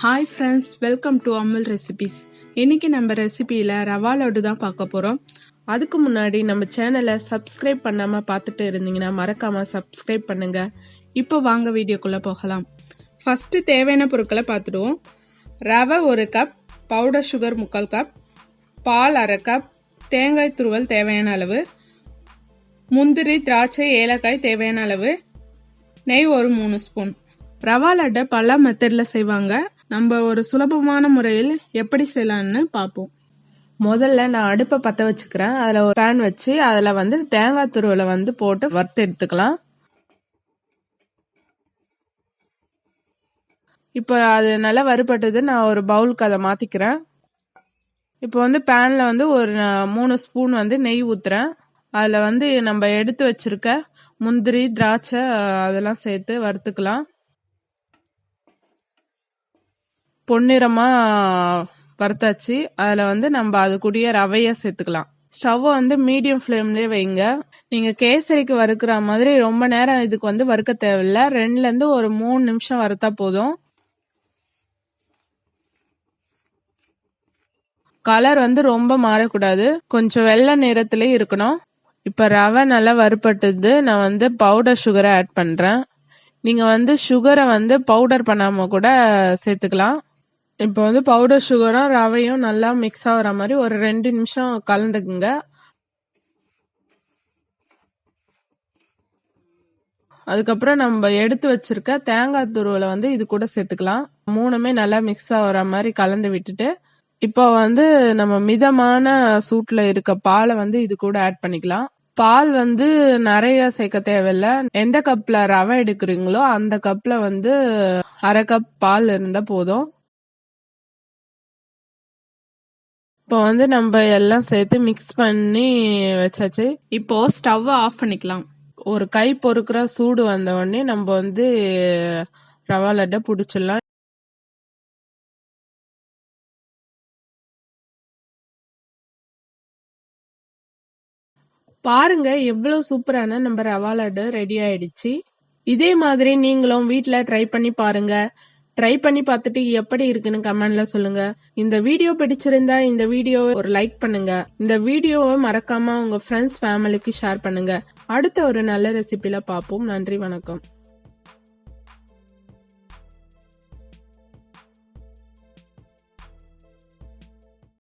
Hi friends, welcome to Amul recipes. இன்னைக்கு நம்ம ரெசிபியில் ரவா லட்டு தான் பார்க்க போகிறோம். அதுக்கு முன்னாடி நம்ம சேனலை சப்ஸ்கிரைப் பண்ணாமல் பார்த்துட்டு இருந்தீங்கன்னா மறக்காமல் சப்ஸ்கிரைப் பண்ணுங்கள். இப்போ வாங்க வீடியோக்குள்ளே போகலாம். ஃபஸ்ட்டு தேவையான பொருட்களை பார்த்துடுவோம். ரவை 1 கப், பவுடர் சுகர் 3/4 கப், பால் 1/2 கப், தேங்காய் துருவல் தேவையான அளவு, முந்திரி, திராட்சை, ஏலக்காய் தேவையான அளவு, நெய் 3 ஸ்பூன். ரவா லட்டை பல மெத்தடில் செய்வாங்க. நம்ம ஒரு சுலபமான முறையில் எப்படி செய்யலான்னு பார்ப்போம். முதல்ல நான் அடுப்பை பற்ற வச்சுக்கிறேன். அதில் ஒரு பேன் வச்சு அதில் தேங்காய் துருவலை போட்டு வறுத்து எடுத்துக்கலாம். இப்போ அது நல்லா வறுபட்டது. நான் ஒரு பவுலுக்கு அதை மாற்றிக்கிறேன். இப்போ பேனில் ஒரு 3 ஸ்பூன் நெய் ஊற்றுறேன். அதில் நம்ம எடுத்து வச்சிருக்க முந்திரி, திராட்சை அதெல்லாம் சேர்த்து வறுத்துக்கலாம். பொன்னிறமாக வறுத்தாச்சு. அதில் நம்ம அது கூடிய ரவையை சேர்த்துக்கலாம். ஸ்டவ்வை மீடியம் ஃப்ளேம்லேயே வைங்க. நீங்கள் கேசரிக்கு வறுக்கிற மாதிரி ரொம்ப நேரம் இதுக்கு வறுக்க தேவையில்லை. 2லேருந்து ஒரு 3 நிமிஷம் வறுத்தா போதும். கலர் ரொம்ப மாறக்கூடாது. கொஞ்சம் வெள்ளை நிறத்துலேயே இருக்கணும். இப்போ ரவை நல்லா வறுப்பட்டது. நான் பவுடர் சுகரை ஆட் பண்ணுறேன். நீங்கள் சுகரை பவுடர் பண்ணாமல் கூட சேர்த்துக்கலாம். இப்போ பவுடர் சுகரும் ரவையும் நல்லா மிக்ஸ் ஆகிற மாதிரி ஒரு 2 நிமிஷம் கலந்துக்குங்க. அதுக்கப்புறம் நம்ம எடுத்து வச்சிருக்க தேங்காய் துருவலை இது கூட சேர்த்துக்கலாம். 3மே நல்லா மிக்ஸ் ஆகிற மாதிரி கலந்து விட்டுட்டு, இப்போ நம்ம மிதமான சூட்டில் இருக்க பாலை இது கூட ஆட் பண்ணிக்கலாம். பால் நிறைய சேர்க்க தேவையில்லை. எந்த கப்பில் ரவை எடுக்கிறீங்களோ அந்த கப்பில் 1/2 கப் பால் இருந்தால் போதும். இப்போ நம்ம எல்லாம் சேர்த்து மிக்ஸ் பண்ணி வச்சாச்சு. இப்போ ஸ்டவ்வை ஆஃப் பண்ணிக்கலாம். ஒரு கை பொறுக்கிற சூடு வந்த உடனே நம்ம ரவா லட்டை பிடிச்சிடலாம். பாருங்க, எவ்வளவு சூப்பரான நம்ம ரவா லட்டு ரெடி ஆயிடுச்சு. இதே மாதிரி நீங்களும் வீட்டில் ட்ரை பண்ணி பாருங்க. ட்ரை பண்ணி பார்த்துட்டு எப்படி இருக்குன்னு கமெண்ட்ல சொல்லுங்க. இந்த வீடியோ பிடிச்சிருந்தா இந்த வீடியோவை ஒரு லைக் பண்ணுங்க. இந்த வீடியோவை மறக்காம உங்க ஃப்ரெண்ட்ஸ், ஃபேமிலிக்கு ஷேர் பண்ணுங்க. அடுத்த ஒரு நல்ல ரெசிபில பார்ப்போம். நன்றி, வணக்கம்.